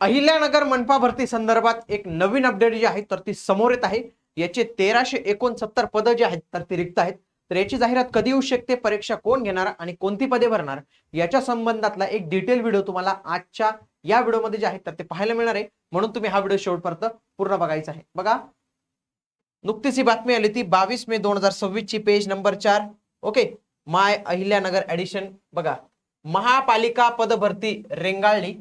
अहिल्यानगर मनपा भरती संदर्भात एक नवीन अपडेट जी आहे तर ती समोर येत आहे। याचे 1369 पद जे आहेत तर ती रिक्त आहेत। तर याची जाहिरात कधी येऊ शकते, परीक्षा कोण घेणार आणि कोणती पदे भरणार याच्या संबंधातला एक डिटेल व्हिडिओ तुम्हाला आजच्या या व्हिडिओमध्ये जे आहे तर ते पाहायला मिळणार आहे, म्हणून तुम्ही हा व्हिडिओ शेवटपर्यंत पूर्ण बघायचा आहे। बघा, नुकतीच ही बातमी आली ती 22 मे 2026 ची, पेज नंबर 4। ओके, माय अहिल्यानगर एडिशन। बघा, महापालिका पद भरती रेंगाळली,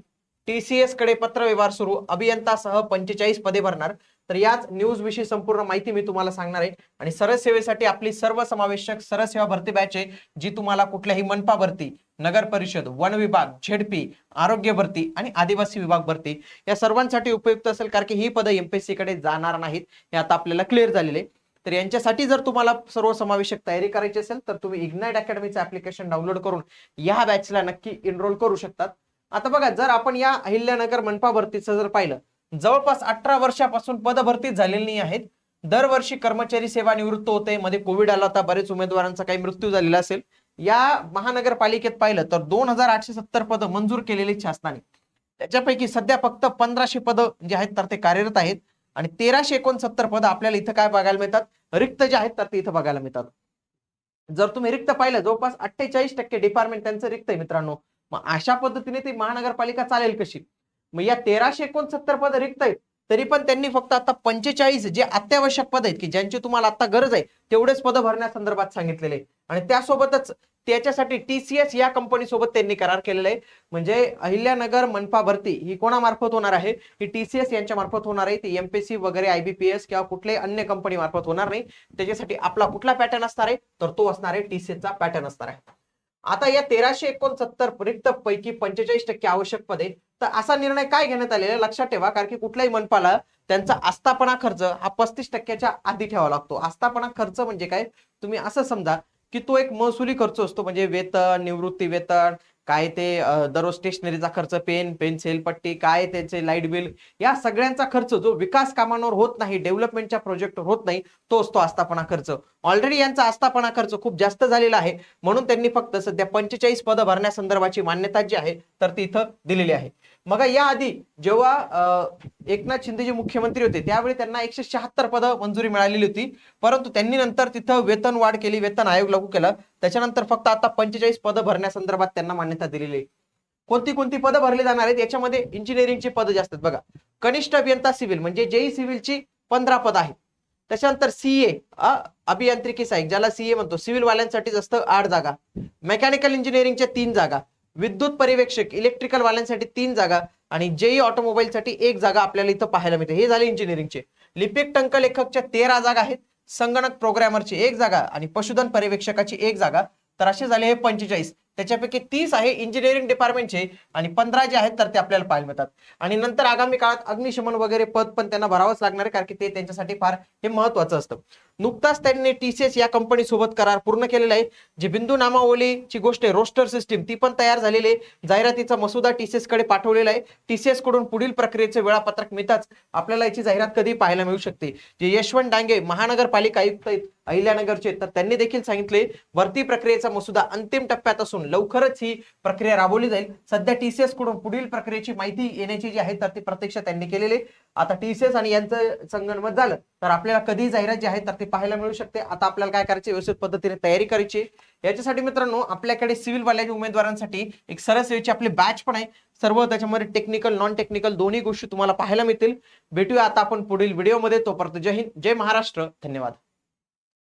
टीसीएस कडे पत्र व्यवहार सुरू, अभियंतासह 45 पदे भरणार। तर याच न्यूज विषयी संपूर्ण माहिती मी तुम्हाला सांगणार आहे। आणि सरळ सेवेसाठी आपली सर्वसमावेशक सरळ सेवा भरती बॅच आहे, जी तुम्हाला कुठल्याही मनपा भरती, नगर परिषद, वन विभाग, झेडपी, आरोग्य भरती आणि आदिवासी विभाग भरती या सर्वांसाठी उपयुक्त असेल, कारण की ही पदं एमपीएससी कडे जाणार नाहीत, हे आता आपल्याला क्लिअर झालेले। तर यांच्यासाठी जर तुम्हाला सर्वसमावेशक तयारी करायची असेल तर तुम्ही इग्नाइट अकॅडमीचं ऍप्लिकेशन डाउनलोड करून या बॅचला नक्की एनरोल करू शकतात। आता बघा, जर आपण या अहिल्यानगर मनपा भरतीचं जर पाहिलं, जवळपास 18 वर्षापासून पदभरती झालेली आहेत। दरवर्षी कर्मचारी सेवा निवृत्त होते, मध्ये कोविड आला होता, बरेच उमेदवारांचा काही मृत्यू झालेला असेल। या महानगरपालिकेत पाहिलं तर 2870 पद मंजूर केलेली शासनाने, त्याच्यापैकी सध्या फक्त 1500 पद जे आहेत तर ते कार्यरत आहेत आणि 1369 पद आपल्याला इथं काय बघायला मिळतात, रिक्त जे आहेत तर ते इथं बघायला मिळतात। जर तुम्ही रिक्त पाहिलं, जवळपास 48% डिपार्टमेंट त्यांचं रिक्त आहे मित्रांनो। मग अशा पद्धतीने ती महानगरपालिका चालेल कशी? मग या 1369 पद रिक्त आहेत, तरी पण त्यांनी फक्त आता 45 जे अत्यावश्यक पद आहेत की ज्यांची तुम्हाला आता गरज आहे तेवढेच पद भरण्यासंदर्भात सांगितलेले आहे। आणि त्यासोबतच त्याच्यासाठी टीसीएस या कंपनी सोबत त्यांनी करार केलेला आहे। म्हणजे अहिल्यानगर मनपा भरती ही कोणामार्फत होणार आहे? ही टीसीएस यांच्या मार्फत होणार आहे। ती एमपीएससी वगैरे आयबीपीएस किंवा कुठल्याही अन्य कंपनी मार्फत होणार नाही। त्याच्यासाठी आपला कुठला पॅटर्न असणार आहे, तर तो असणार आहे टीसीएसचा पॅटर्न असणार आहे। आता या 1369 रिक्त पैकी 45% आवश्यक पदे, तर असा निर्णय काय घेण्यात आलेला लक्षात ठेवा, कारण की कुठल्याही मनपाला त्यांचा आस्थापना खर्च हा 35% आधी ठेवावा लागतो। आस्थापना खर्च म्हणजे काय, तुम्ही असं समजा की तो एक महसुली खर्च असतो, म्हणजे वेतन, निवृत्ती वेतन, काय ते दररोज स्टेशनरीचा खर्च, पेन, पेन्सिल, पट्टी, काय त्याचे लाईट बिल, या सगळ्यांचा खर्च जो विकास कामांवर होत नाही, डेव्हलपमेंटच्या प्रोजेक्टवर होत नाही, तो असतो आस्थापना खर्च। ऑलरेडी यांचा आस्थापना खर्च खूप जास्त झालेला आहे, म्हणून त्यांनी फक्त सध्या 45 पद भरण्यासंदर्भाची मान्यता जी आहे तर ती इथं दिलेली आहे। मग याआधी जेव्हा एकनाथ शिंदे जे मुख्यमंत्री होते त्यावेळी त्यांना 176 पद मंजुरी मिळालेली होती, परंतु त्यांनी नंतर तिथं वेतन वाढ केली, वेतन आयोग लागू केला, त्याच्यानंतर फक्त आता 45 पद भरण्यासंदर्भात त्यांना मान्यता दिलेली आहे। कोणती कोणती पद भरली जाणार आहेत याच्यामध्ये? इंजिनिअरिंगची पद जास्त आहेत। बघा, कनिष्ठ अभियंता सिव्हिल म्हणजे जेई सिव्हिलची 15 पद आहेत। त्याच्यानंतर सीए अभियांत्रिकी सहाय्यक, ज्याला सीए म्हणतो, सिव्हिल वाल्यांसाठी असतं 8 जागा, मेकॅनिकल इंजिनिअरिंगच्या 3 जागा, विद्युत पर्यवेक्षक इलेक्ट्रिकल वाल्यांसाठी 3 जागा आणि जेई ऑटोमोबाईलसाठी 1 जागा आपल्याला इथं पाहायला मिळते। हे झाले इंजिनिअरिंगचे। लिपिक टंकलेखकच्या 13 जागा आहेत, संगणक प्रोग्रामरची 1 जागा आणि पशुधन पर्यवेक्षकाची 1 जागा। तर असे झाले हे 45, त्याच्यापैकी 30 आहे इंजिनिअरिंग डिपार्टमेंटचे आणि 15 जे आहेत तर ते आपल्याला पाहायला मिळतात। आणि नंतर आगामी काळात अग्निशमन वगैरे पद पण त्यांना भरावंच लागणार आहे, कारण की ते त्यांच्यासाठी फार हे महत्वाचं असतं। नुकताच त्यांनी टीसीएस या कंपनी सोबत करार पूर्ण केलेला आहे। जी बिंदू नामावलीची गोष्ट आहे, रोस्टर सिस्टीम, ती पण तयार झालेली आहे। जाहिरातीचा मसुदा टीसीएस कडे पाठवलेला आहे। टीसीएस कडून पुढील प्रक्रियेचे वेळापत्रक मिळताच आपल्याला याची जाहिरात कधी पाहायला मिळू शकते। जे यशवंत डांगे महानगरपालिका आयुक्त आहेत अहिल्यानगरचे, तर त्यांनी देखील सांगितले भरती प्रक्रियेचा मसुदा अंतिम टप्प्यात असून लवकरच ही प्रक्रिया राबवली जाईल। सध्या टीसीएस कडून पुढील प्रक्रियेची माहिती येण्याची जी आहे तर ती प्रतीक्षा त्यांनी केलेली। आता टीसीएस आणि यांचं संगनमत झालं तर आपल्याला कधी जाहिरात जी आहे तर ती पाहायला मिळू शकते। आता आपल्याला काय करायचे, व्यवस्थित पद्धतीने तयारी करायची। याच्यासाठी मित्रांनो आपल्याकडे सिव्हिल वाल्या उमेदवारांसाठी एक सरळ सेवेची आपली बॅच पण आहे। सर्व त्याच्यामध्ये टेक्निकल, नॉन टेक्निकल दोन्ही गोष्टी तुम्हाला पाहायला मिळतील। भेटूया आता आपण पुढील व्हिडिओमध्ये, तोपर्यंत जय हिंद, जय महाराष्ट्र, धन्यवाद।